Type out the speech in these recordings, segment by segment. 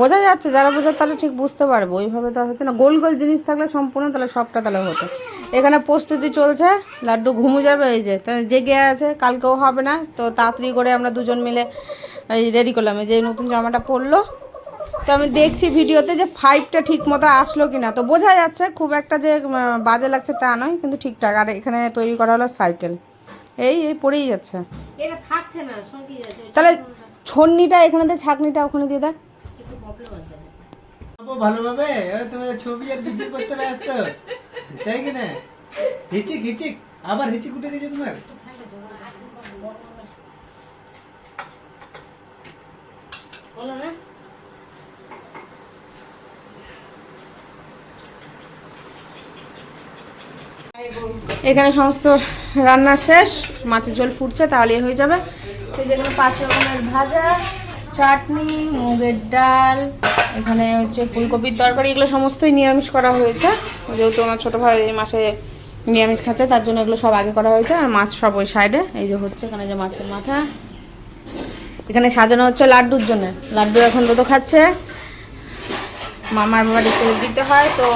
বোঝা যাচ্ছে, যারা বোঝা তারা ঠিক বুঝতে পারবো। ওইভাবে তো আর হচ্ছে না, গোল গোল জিনিস থাকলে সম্পূর্ণ তাহলে সবটা তাহলে হতো। এখানে প্রস্তুতি চলছে, লাড্ডু ঘুমু যাবে, এই যে তাহলে জেগে আছে, কালকেও হবে না তো তাড়াতাড়ি করে আমরা দুজন মিলে এই রেডি করলাম। এই যে নতুন জামাটা পরলো, তো আমি দেখছি ভিডিওতে যে 5টা ঠিক মতো আসলো কিনা, তো বোঝা যাচ্ছে খুব একটা যে বাজে লাগছে তা নয়, কিন্তু ঠিকঠাক। আর এখানে তৈরি করা হলো সাইকেল, এই পড়েই যাচ্ছে, এটা থাকছে না, সঙ্গে যাচ্ছে। তাহলে ছন্নিটা এখানে দিয়ে, ছাকনিটা ওখানে দিয়ে দেখ। একটু প্রবলেম আছে। ভালোভাবে তোমার ছবি আর ভিডিও করতে ব্যস্ত, তাই কি না? হিচিক হিচিক আবার হিচিক উঠে গেছে তোমার। বলো না। এখানে সমস্ত রান্না শেষ, মাছের ঝোল ফুটছে, তাহলে হয়ে যাবে। সেই যেগুলো 5 রকমের ভাজা, চাটনি, মুগের ডাল, এখানে হচ্ছে ফুলকপির তরকারি, এগুলো সমস্তই নিরামিষ করা হয়েছে। যেহেতু আমার ছোটো ভাই এই মাসে নিরামিষ খাচ্ছে, তার জন্য এগুলো সব আগে করা হয়েছে। আর মাছ সব ওই সাইডে, এই যে হচ্ছে এখানে যে মাছের মাথা। এখানে সাজানো হচ্ছে লাড্ডুর জন্য, লাড্ডু এখন দুটো খাচ্ছে। মামার বাড়িতে দিতে হয়, তো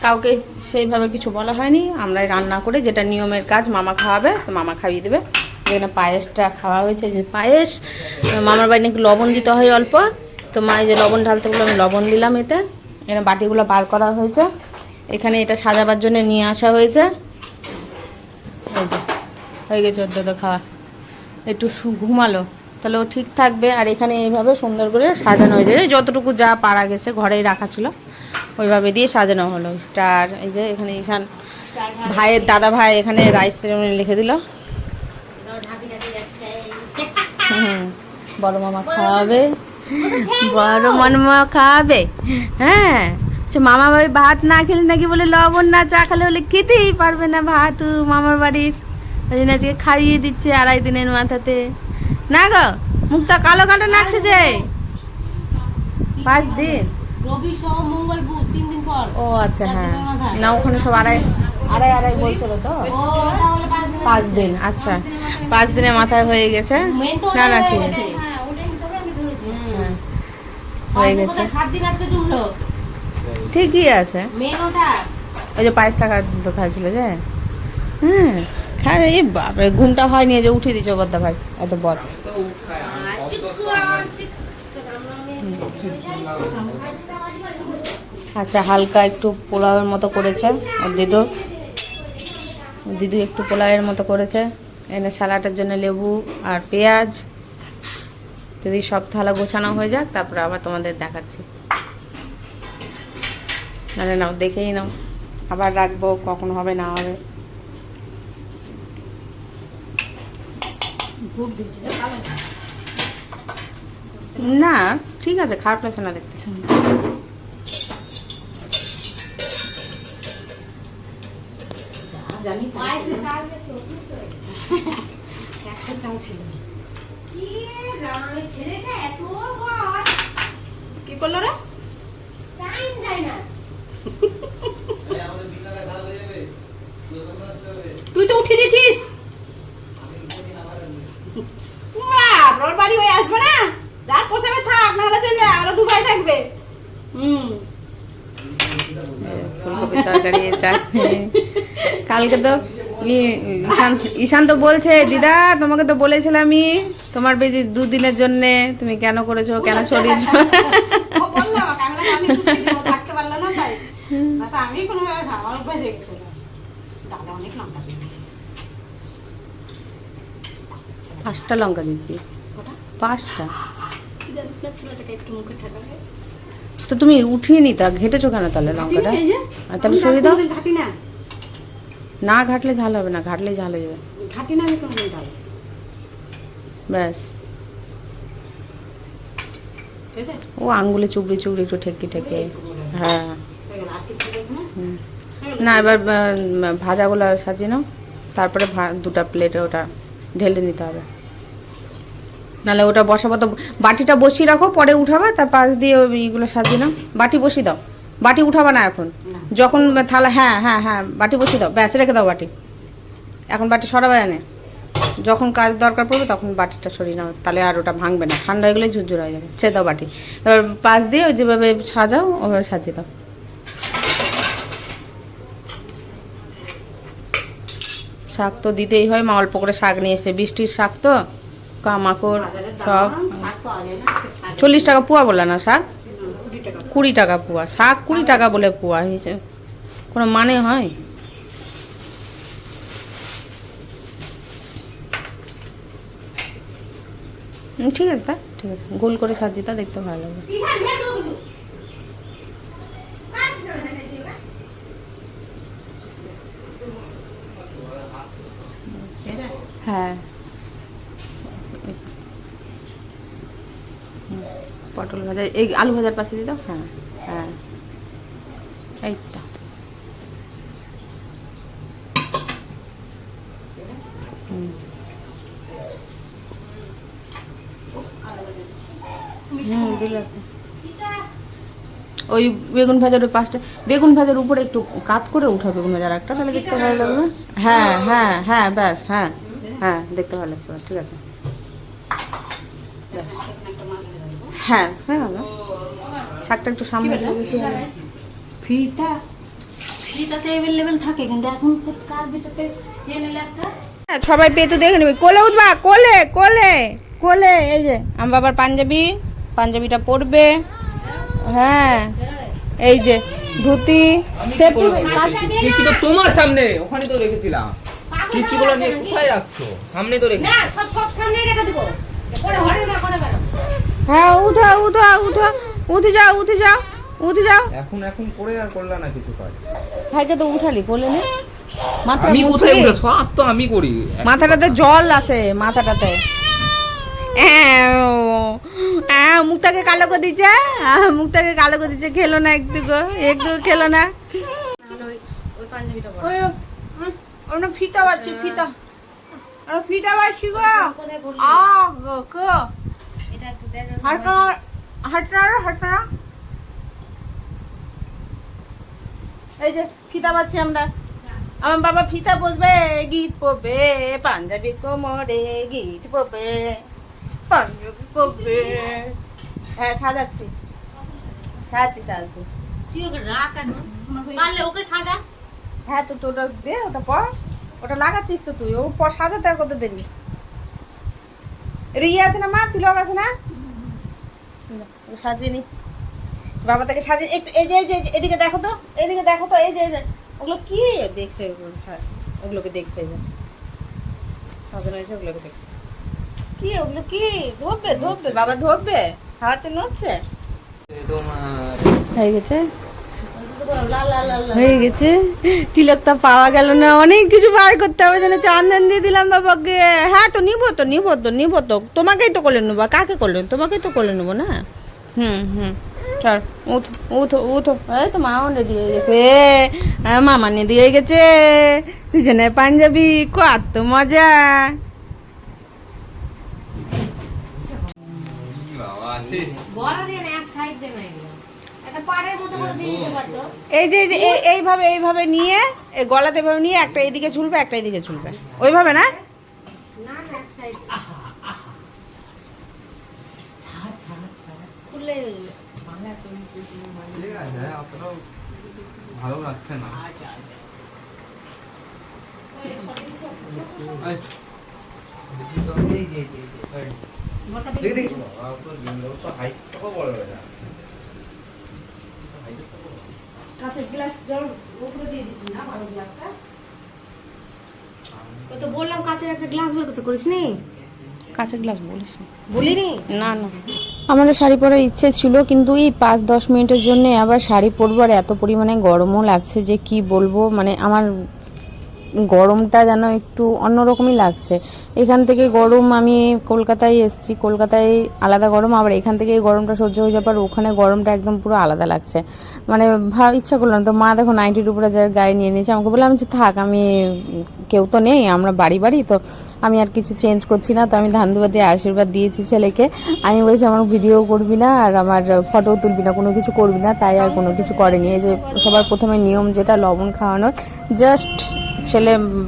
কাউকে সেইভাবে কিছু বলা হয়নি, আমরাই রান্না করে যেটা নিয়মের কাজ, মামা খাওয়াবে তো মামা খাইয়ে দেবে। যেখানে পায়েসটা খাওয়া হয়েছে, যে পায়েস, মামার বাড়ি নাকি লবণ দিতে হয় অল্প, তো মা এই যে লবণ ঢালতে বললো, আমি লবণ দিলাম এতে। এখানে বাটিগুলো বার করা হয়েছে, এখানে এটা সাজাবার জন্য নিয়ে আসা হয়েছে। এই যে হয়ে গেছে ওর তো খাওয়া, একটু ঘুমালো তাহলে ও ঠিক থাকবে। আর এখানে এইভাবে সুন্দর করে সাজানো হয়েছে, যতটুকু যা পারা গেছে ঘরেই রাখা ছিল ওইভাবে দিয়ে সাজানো হলো। স্টার, এই যে এখানে ঈশান ভাইয়ের দাদা ভাই এখানে রাইস সেরেমনি লিখে দিল। বড় মামা খাওয়াবে, বড় মামা খাওয়াবে। হ্যাঁ, মামা বাড়ি ভাত না খেলে নাকি বলে লবণ না চা খেলে বলে খেতেই পারবে না ভাত মামার বাড়ির, ওই জন্য আজকে খাইয়ে দিচ্ছে 2.5 দিনের মাথাতে। না গো, মুখটা কালো কালো নাচছে যে 5 দিন, রবি সোম মঙ্গল বুধ 3 দিন পর। ও আচ্ছা, হ্যাঁ না ওখানে সব আড়াই বলছিল তো, 5 দিন। আচ্ছা 5 দিনের মাথায় হয়ে গেছে। না না ঠিক আছে, হ্যাঁ হয়ে গেছে, 7 দিন আজকে জুড়লো, ঠিকই আছে। মেন ওটা ওই যে 5 টাকা তো খাইছিল যে, হ্যাঁ খায়। এই বাপরে, ঘুমটা হয়নি, যে উঠিয়ে দিচ্ছে বদ্দা ভাই, এত বদ। আচ্ছা হালকা একটু পোলাওয়ের মতো করেছে আর দিদু একটু পোলাওয়ের মতো করেছে। এনে স্যালাডের জন্য লেবু আর পেঁয়াজ। যদি সব থালা গোছানো হয়ে যাক তারপরে আবার তোমাদের দেখাচ্ছি। মানে নাও, দেখেই নাও, আবার রাখবো কখন হবে না হবে। না ঠিক আছে, খারাপ লাগছে না দেখতে। জানি 100 চাল ছিল। কি করলো রে? তুই তো উঠে দিয়েছিস, ওর বাড়ি হয়ে আসবে না, যার পোষাবে থাক, নাহলে চলে যা, ওরা 2 ভাই থাকবে। ফুলকপির তরকারি, চাটনি। কালকে তো ঈশান তো বলছে, দিদা তোমাকে তো বলেছিলাম আমি, তোমার বেশি 2 দিনের জন্য তুমি কেন করেছো, কেন সরিয়েছো। আমি কোনোভাবে খাওয়ার অভ্যাস হয়ে গেছে। দাদা অনেক লঙ্কা দিয়েছিস। 5টা লঙ্কা দিয়েছি, 5টা। ছেলেটাকে একটু মুখে ঠাকাবে। তো তুমি উঠিয়ে নিতা, ঘেটেছো কেন তাহলে লঙ্কাটা? আর তাহলে সরিয়ে দাও। ঘাটি না, না ঘাটলে ঝাল হবে না, ঘাটলেই ঝাল হয়ে যাবে। ঘাটি না, আমি কোনোদিন ডাল। ব্যাস, ঠিক আছে, ও আঙ্গুলে চুবড়ি চুবড়ি একটু ঠেকে। হ্যাঁ না, এবার ভাজাগুলো সাজিয়ে নাও, তারপরে 2টা প্লেটে ওটা ঢেলে নিতে হবে। নাহলে ওটা বসাবো তো, বাটিটা বসিয়ে রাখো, পরে উঠাবা, তার পাশ দিয়ে এইগুলো সাজিয়ে নাও। বাটি বসিয়ে দাও, বাটি উঠাবা না এখন, যখন থালা, হ্যাঁ হ্যাঁ হ্যাঁ বাটি বসিয়ে দাও, ব্যাস রেখে দাও বাটি। এখন বাটি সরাবে এনে। যখন কাজ দরকার পড়বে তখন বাটিটা সরিয়ে নাও, তাহলে আর ওটা ভাঙবে না, ঠান্ডা হয়ে গেলে ঝুরঝুর হয়ে যাবে। ছেড়ে দাও বাটি, এবার পাশ দিয়ে ওই যেভাবে সাজাও ওভাবে সাজিয়ে দাও। শাক তো দিতেই হয়, মা অল্প করে শাক নিয়ে এসে, বৃষ্টির শাক তো, কামাকড় সব। 40 টাকা পোয়া বলে না শাক, 20 টাকা পোয়া, শাক 20 টাকা বলে পোয়া, হিসেবে কোনো মানে হয়? ঠিক আছে তা, ঠিক আছে, গোল করে সাজিয়ে তা, দেখতে ভালো লাগবে। হ্যাঁ, পটল ভাজা, এই আলু ভাজার পাশে দিয়ে দাও। হ্যাঁ হ্যাঁ, এই তো। দিলে ওই বেগুন ভাজার ওই পাঁচটা, বেগুন ভাজার উপরে একটু কাত করে উঠাও বেগুন ভাজার একটা, তাহলে দেখতে ভালো লাগবে। হ্যাঁ হ্যাঁ হ্যাঁ, ব্যাস, হ্যাঁ হ্যাঁ, দেখতে ভালো লাগছে, ঠিক আছে, ব্যাস। হ্যাঁ হ্যাঁ, শাকটা একটু সামনে দিলে বেশি ভালো। ফ্রিটাতে অ্যাভেলেবেল থাকে, কিন্তু এখন কার ভিতরে নিলে একটা সবাই পেয়ে তো দেখে নেবে। কোলে উঠবা, কোলে কোলে কোলে। এই যে আমার বাবার পাঞ্জাবিটা পরবে। হ্যাঁ, এই যে ধুতি, কিছু তো তোমার সামনে ওখানে তো রেখেছিলাম, কিছুগুলো নিয়ে কোথায় রাখছো? সামনে তো রেখে। না, সব সামনে রেখে দেবো। পরে হরে না করে গেল। হ্যাঁ, উঠো উঠো উঠো, উঠে যাও উঠে যাও উঠে যাও। এখন করে আর করলা না কিছু কাজ। ভাইকে তো উঠালি কোলে নে, মাথা আমি কোথায় উঠে, সব তো আমি করি। মাথাটাতে জল আছে, মাথাটাতে। মুখটাকে কালো করে দিচ্ছে, মুখটাকে কালো করে দিচ্ছে। খেলো না একটু খেলো না। ওই পাঞ্জাবিটা ওটা ফিতা বাচ্ছি, ফিতা বাচ্ছি গো। হাঁটা এই যে ফিতা বাচ্ছি আমরা। আমার বাবা ফিতা বসবে, গীত পড়বে, পাঞ্জাবির কোমরে গীত পড়বে, পাঞ্জাবি পড়বে। হ্যাঁ, সাজাচ্ছি। তুই ওকে রাখ এখন, পারলে ওকে সাজা। হ্যাঁ, তো তোটা দে, ওটা পর, ওটা লাগাচ্ছিস তো তুই, ও পর সাজাতে আর কত দেরি। এটা ইয়ে আছে না মা, তিলক আছে না, সাজিয়ে নি বাবা তাকে সাজিয়ে একটু। এই যে এদিকে দেখো তো, এই যে ওগুলো কি দেখছে, ওগুলোকে দেখছে, এই যে সাজানো হয়েছে, ওগুলোকে দেখছে। কি ওগুলো কি ধরবে বাবা, ধরবে, হাতে নড়ছে। হয়ে গেছে হয়ে গেছে, তিলকটা পাওয়া গেল না, অনেক কিছু বার করতে হবে যেন। চন্দন দিয়ে দিলাম বাবাকে। হ্যাঁ, তো নিবো তো, তোমাকেই তো করলে নেবো, কাকে করলেন? তোমাকেই তো করলে নেবো না। চল উঠো। এই তো মাও রেডি হয়ে গেছে, মামা রেডি হয়ে গেছে, দুজনে পাঞ্জাবি, কত মজা। গলা দিয়ে না, এক সাইড দিয়ে না, একটা পাড়ের মতো করে দিয়ে দিতে পারতো। এই যে এইভাবে নিয়ে, এই গলাতে এভাবে নিয়ে, একটা এদিকে ঝুলবে, একটা এদিকে ঝুলবে, ওইভাবে না। না, এক সাইড খুলে ঠিক আছে, অতটাও ভালো লাগছে না। কাঁচের গ্লাস জল উপরে দিয়ে দিচ্ছি না, ভালো গ্লাসটা। তো বললাম কাঁচের একটা গ্লাস বের করতে, করিস নি? কাঁচের গ্লাস বলিস না, বলিনি? না। আমারও শাড়ি পরার ইচ্ছে ছিল, কিন্তু এই 5-10 মিনিটের জন্য আবার শাড়ি পরবো, আর এত পরিমাণে গরমও লাগছে যে কি বলবো। মানে আমার গরমটা যেন একটু অন্যরকমই লাগছে। এখান থেকে গরম, আমি কলকাতায় এসেছি, কলকাতায় আলাদা গরম, আবার এখান থেকে এই গরমটা সহ্য হয়ে যাবার, ওখানে গরমটা একদম পুরো আলাদা লাগছে। মানে ইচ্ছা করলাম তো, মা দেখো নাইটির উপরে যা গায়ে নিয়ে নিয়েছে, আমাকে বললাম যে থাক, আমি কেউ তো নেই, আমরা বাড়ি তো আমি আর কিছু চেঞ্জ করছি না। তো আমি ধান্দুবা দিয়ে আশীর্বাদ দিয়েছি ছেলেকে। আমি বলেছি আমার ভিডিও করবি না, আর আমার ফটো তুলবি না, কোনো কিছু করবি না, তাই আর কোনো কিছু করেনি। এই যে সবার প্রথমে নিয়ম যেটা লবণ খাওয়ানোর, জাস্ট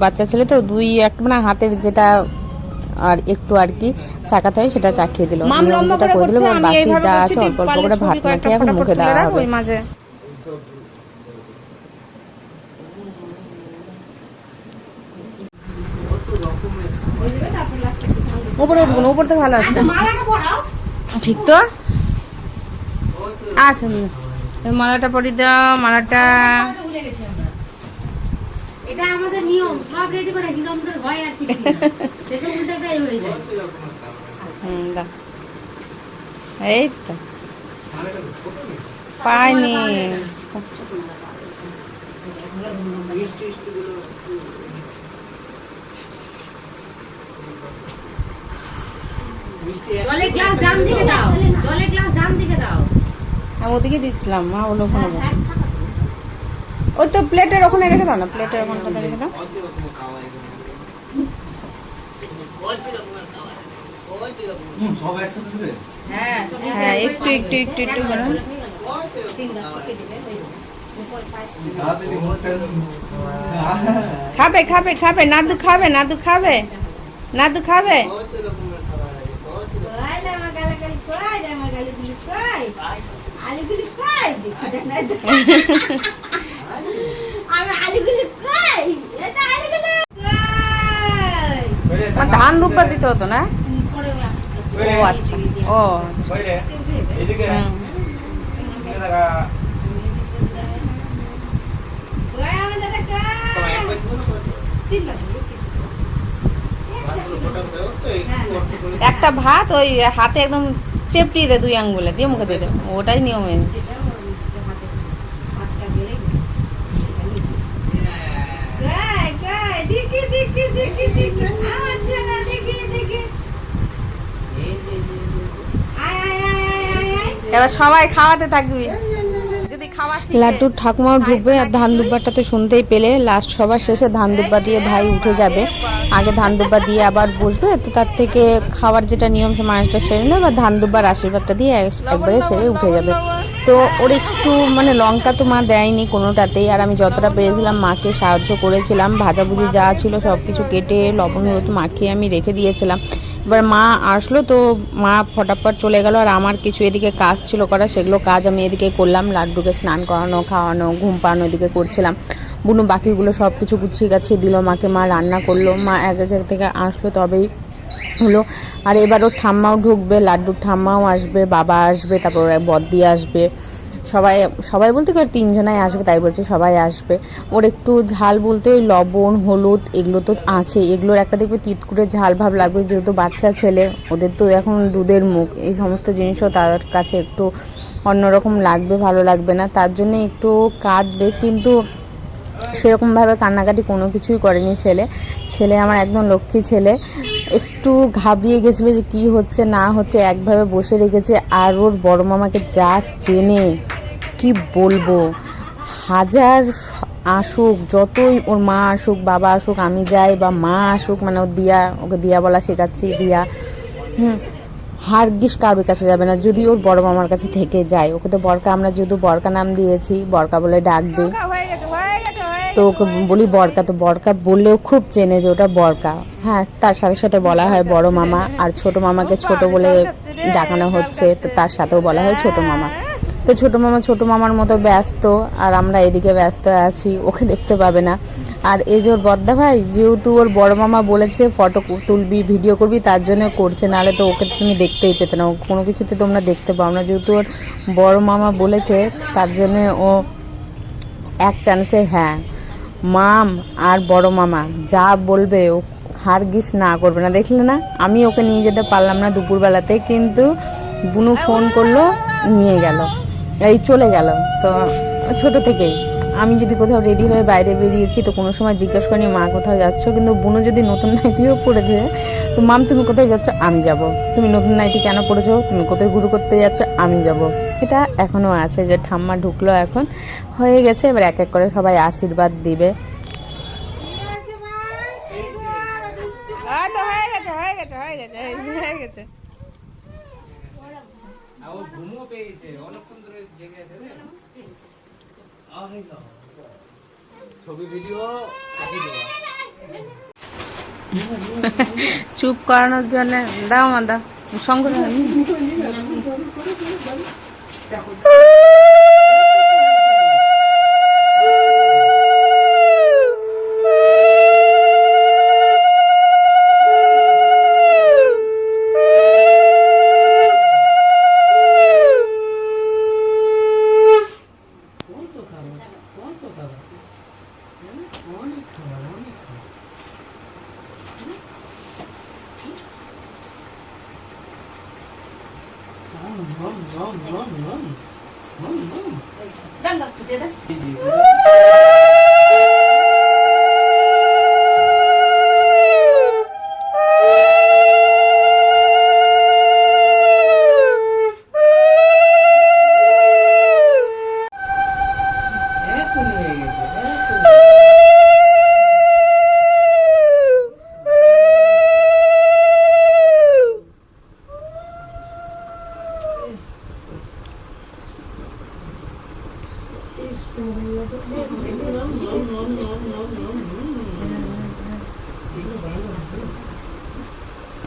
বাচ্চা ছেলে তো 2-1 মানে হাতের যেটা আর একটু আর কি চাকাতে হয় সেটা চাখিয়ে দিল। মাম লম্বা করে করে দিল, করছে, আর আমি বাকি এইভাবে যা করছি, আছে তুই অল্প অল্প পারলে করে ভাত ছবি কয়েকটা মাখিয়ে এখন ফটাফট মুখে তুলে দেওয়া রাখ হবে। ওই মাঝে। উপরে উঠবো না, উপর থেকে ভালো আসছে। মালাটা পরাও। ঠিক তো আচ্ছা, এই মালাটা পরি দাও। মালাটা ভুলে গেছি আমরা। এটা আমাদের নিয়ম, সব রেডি করে হিরমদের ভয় আর কিছু না। সেটা উল্টাটাই হয়ে যায়। দাও। এই তো পাইনি। জলের গ্লাস ডান দিকে দাও, জলের গ্লাস ডান দিকে দাও। আমি ওদিকে দিচ্ছিলাম, মা ওগুলো ওখানে দাও। ওই তো প্লেটের ওখানে রেখে দাও না, প্লেটের ওখানটা রেখে দাও। সব একসাথে দেবে? হ্যাঁ, সব হ্যাঁ, একটু একটু একটু একটু করে। তাড়াতাড়ি মুখটা খাবে খাবে খাবে, নাদু খাবে, নাদু খাবে, নাদু খাবে। আমার ধান দুব্বা দিতে হতো না? ও আচ্ছা, ও এদিকে হুম। এদিকে দেখা। একটা ভাত ওই হাতে একদম চেপটিয়ে দে, 2 আঙ্গুলে দিয়ে মুখে দিয়ে দে, ওটাই নিয়মে। এবার সবাই খাওয়াতে থাকবি। যদি খাওয়া লাড্ডুর ঠাকুমাও ঢুকবে, আর ধান দুব্বাটা তো শুনতেই পেলে। লাস্ট সবার শেষে ধান দুব্বা দিয়ে ভাই উঠে যাবে। আগে ধান দুব্বা দিয়ে আবার বসবে, তো তার থেকে খাওয়ার যেটা নিয়ম সে মানুষটা সেরে নেবে, বা ধান দুব্বার আশীর্বাদটা দিয়ে একবারে সেরে উঠে যাবে। তো ওর একটু মানে লঙ্কা তো মা দেয়নি কোনোটাতেই, আর আমি যতটা পেরেছিলাম মাকে সাহায্য করেছিলাম। ভাজাভুজি যা ছিল সব কিছু কেটে লবণ হলুদ মাখিয়ে আমি রেখে দিয়েছিলাম। এবার মা আসলো তো মা ফটাফট চলে গেল, আর আমার কিছু এদিকে কাজ ছিল করা, সেগুলো কাজ আমি এদিকে করলাম। লাড্ডুকে স্নান করানো, খাওয়ানো, ঘুম পাড়ানো এদিকে করছিলাম। বুনু বাকিগুলো সব কিছু গুছিয়ে গাছিয়ে দিল মাকে। মা রান্না করলো, মা এক জায়গা থেকে আসলো তবেই হলো। আর এবার ওর ঠাম্মাও ঢুকবে, লাড্ডুর ঠাম্মাও আসবে, বাবা আসবে, তারপর বদ্দি আসবে। সবাই সবাই বলতে কি 3 জনাই আসবে, তাই বলছে সবাই আসবে। ওর একটু ঝাল বলতে ওই লবণ হলুদ এগুলো তো আছে, এগুলোর একটা দেখবে তিত করে ঝাল ভাব লাগবে, যেহেতু বাচ্চা ছেলে, ওদের তো এখন দুধের মুখ, এই সমস্ত জিনিসও তার কাছে একটু অন্যরকম লাগবে, ভালো লাগবে না, তার জন্য একটু কাঁদবে। কিন্তু সেরকমভাবে কান্নাকাটি কোনো কিছুই করেনি ছেলে আমার একদম লক্ষ্মী ছেলে। একটু ঘাবড়িয়ে গেছিলো যে কি হচ্ছে না হচ্ছে, একভাবে বসে রেখেছে। আর ওর বড় মামাকে যা চেনে কি বলবো, হাজার আসুক, যতই ওর মা আসুক, বাবা আসুক, আমি যাই বা মা আসুক, মানে ওর দিয়া, ওকে দিয়া বলা শেখাচ্ছি, দিয়া হারগিস কারোর কাছে যাবে না যদি ওর বড় মামার কাছে থেকে যায়। ওকে তো বরকা, আমরা যেহেতু বরকা নাম দিয়েছি, বরকা বলে ডাক দিই, তো ওকে বলি বরকা। তো বরকা বললেও খুব চেনে যে ওটা বরকা। হ্যাঁ, তার সাথে সাথে বলা হয় বড় মামা, আর ছোট মামাকে ছোট বলে ডাকানো হচ্ছে, তো তার সাথেও বলা হয় ছোট মামা। তো ছোট মামার মতো ব্যস্ত, আর আমরা এদিকে ব্যস্ত আছি, ওকে দেখতে পাবে না। আর এই যে ওর বদ্দা ভাই, যেহেতু ওর বড় মামা বলেছে ফটো তুলবি ভিডিও করবি, তার জন্য করছে, নাহলে তো ওকে তুমি দেখতেই পেতে না, কোনো কিছুতে তোমরা দেখতে পাও না। যেহেতু ওর বড় মামা বলেছে, তার জন্যে ও এক চান্সে হ্যাঁ, মাম আর বড় মামা যা বলবে ও হারগিস না করবে না। দেখলে না, আমি ওকে নিয়ে যেতে পারলাম না দুপুরবেলাতে, কিন্তু বুনু ফোন করলো, নিয়ে গেল, এই চলে গেল। তো ছোট থেকেই আমি যদি কোথাও রেডি হয়ে বাইরে বেরিয়েছি, তো কোনো সময় জিজ্ঞেস করিনি মা কোথাও যাচ্ছ, কিন্তু বুনু যদি নতুন নাইটিও পড়েছে, তো মাম তুমি কোথায় যাচ্ছ, আমি যাব। তুমি নতুন নাইটি কেন পড়েছো, তুমি কোথায় ঘুরু করতে যাচ্ছ, আমি যাব। এটা এখনও আছে, যে ঠাম্মা ঢুকলো এখন হয়ে গেছে। এবার এক এক করে সবাই আশীর্বাদ দিবে। ও ঘুমও পেয়েছে, অনেকক্ষণ ধরে জেগে আছে রে। ছবি ভিডিও চুপ করানোর জন্য দাও মা দাও সঙ্গ দাও।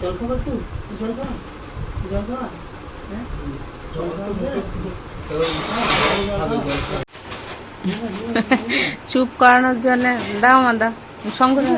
জল খাবার একটু জল খাওয়া জল খাওয়া হ্যাঁ জল চুপ করানোর জন্য দাও মা দাও সঙ্গ দাও।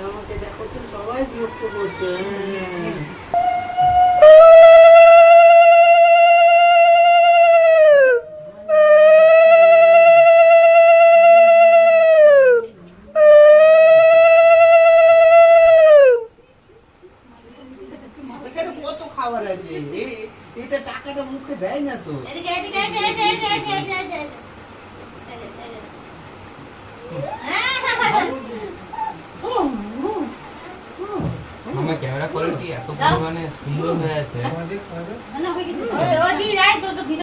আমাকে দেখো তো সবাই বিরক্ত করছে। এখানে কত খাবার আছে, এটা টাকাটা মুখে দেয় না তো। আমার ক্যামেরা কোয়ালিটি এত পরিমাণে সুন্দর হয়ে আছে।